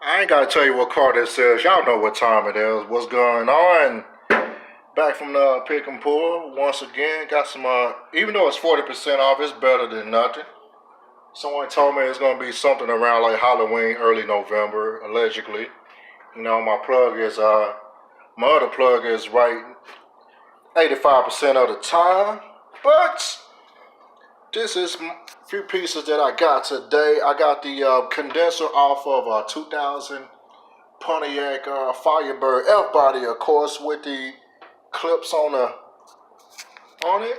I ain't gotta tell you what car this is. Y'all know what time it is. What's going on? Back from the pick and pull once again. Got some. Even though it's 40% off, it's better than nothing. Someone told me it's gonna be something around like Halloween, early November, allegedly. You know, my other plug is right 85% of the time, but this is a few pieces that I got today. I got the condenser off of a 2000 Pontiac Firebird F-body, of course, with the clips on it.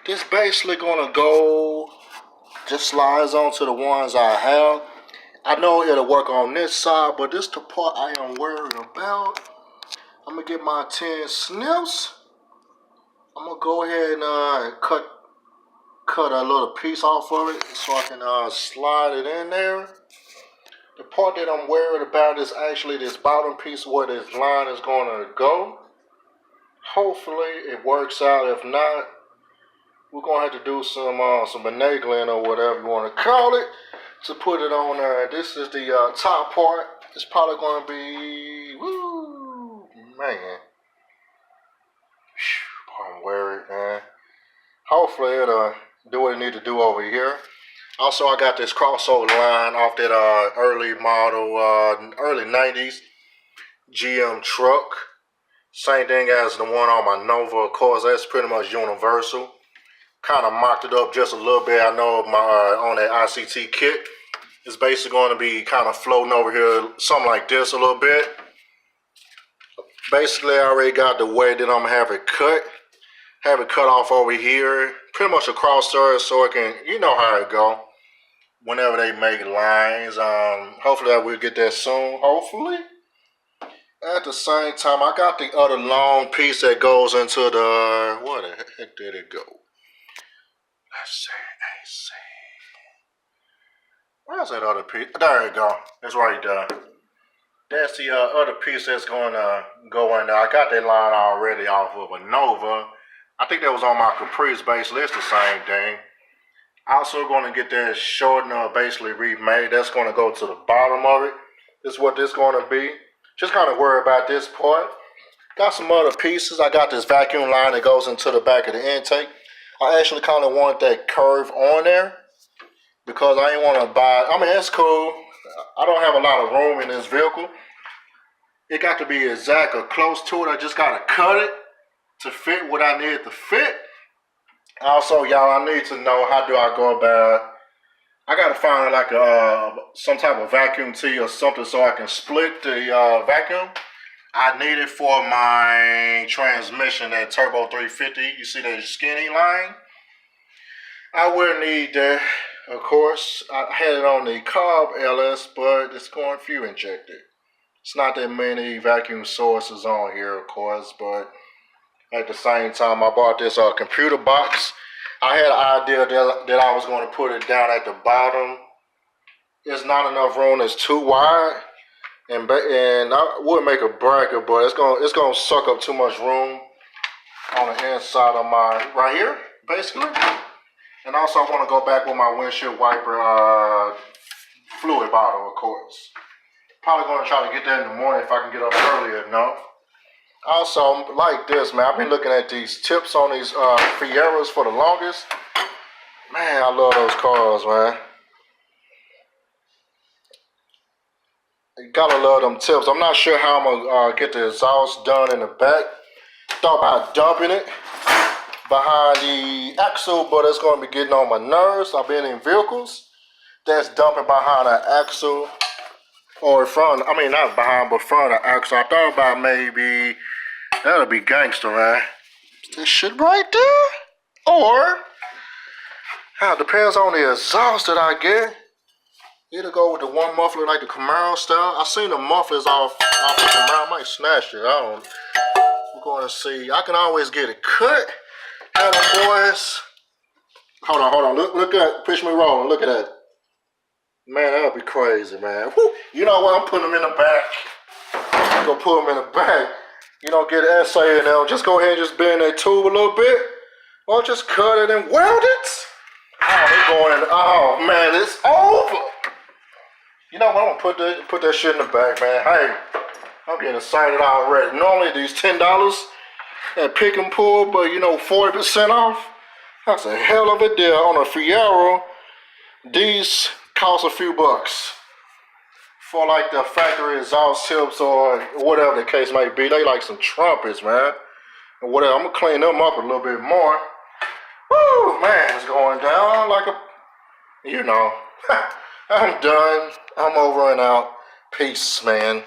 This basically gonna go, just slides onto the ones I have. I know it'll work on this side, but this the part I am worried about. I'm gonna get my 10 snips. I'm gonna go ahead and cut a little piece off of it so I can slide it in there. The part that I'm worried about is actually this bottom piece where this line is gonna go. Hopefully it works out. If not, we're gonna have to do some finagling or whatever you want to call it to put it on there. This is the top part. It's probably gonna be, woo, man. I'm worried, man. Hopefully it'll do what it need to do over here. Also, I got this crossover line off that early model, early 90s GM truck. Same thing as the one on my Nova. Of course, that's pretty much universal. Kind of mocked it up just a little bit. I know my on that ICT kit, it's basically going to be kind of floating over here, something like this a little bit. Basically, I already got the way that I'm going to have it cut. Have it cut off over here, pretty much across there, so it can, you know how it go. Whenever they make lines, hopefully I will get that soon. Hopefully. At the same time, I got the other long piece that goes into the, where the heck did it go? Let's see. Where's that other piece? There you go. It's right there. That's the other piece that's going to go in there. I got that line already off of a Nova. I think that was on my Caprice, basically. It's the same thing. Also going to get that shortener basically remade. That's going to go to the bottom of it. This is what this is going to be. Just kind of worry about this part. Got some other pieces. I got this vacuum line that goes into the back of the intake. I actually kind of want that curve on there because I ain't want to buy. I mean, it's cool. I don't have a lot of room in this vehicle. It got to be exact or close to it. I just got to cut it to fit what I need to fit. Also, y'all, I need to know, how do I go about, I got to find like some type of vacuum tee or something so I can split the vacuum. I need it for my transmission, that Turbo 350. You see that skinny line? I will need that, of course. I had it on the Cobb LS, but it's going fuel injected. It's not that many vacuum sources on here, of course, but at the same time, I bought this computer box. I had an idea that I was going to put it down at the bottom. There's not enough room. It's too wide, and I would make a bracket, but it's going to suck up too much room on the inside of my right here, basically. And also, I want to go back with my windshield wiper fluid bottle, of course. Probably going to try to get that in the morning if I can get up early enough. Also, like this, man, I've been looking at these tips on these Fieras for the longest. Man, I love those cars, man. You gotta love them tips. I'm not sure how I'm gonna get the exhaust done in the back. Thought about dumping it behind the axle, but it's gonna be getting on my nerves. I've been in vehicles that's dumping behind an axle. Or front, I mean not behind, but front of the axle. I thought about maybe that'll be gangster, man. This shit right there. Or it depends on the exhaust that I get. Either go with the one muffler like the Camaro style. I seen the mufflers off the Camaro. I might snatch it. We're gonna see. I can always get it cut. Have them boys. Hold on. Look at, push me rolling. Look at that. Man, that'll be crazy, man. Woo. You know what? I'm putting them in the back. I'm gonna put them in the back. You know, get an essay in there. Just go ahead and just bend that tube a little bit. Or just cut it and weld it. Oh, they're going, oh man, it's over. You know what? I'm gonna put that shit in the back, man. Hey, I'm getting excited already. Normally these $10 at Pick and Pull, but you know 40% off. That's a hell of a deal on a Fiero. These cost a few bucks for like the factory exhaust tips or whatever the case might be. They like some trumpets, man. And whatever. I'm gonna clean them up a little bit more. Woo, man, it's going down like a, you know. I'm done. I'm over and out. Peace, man.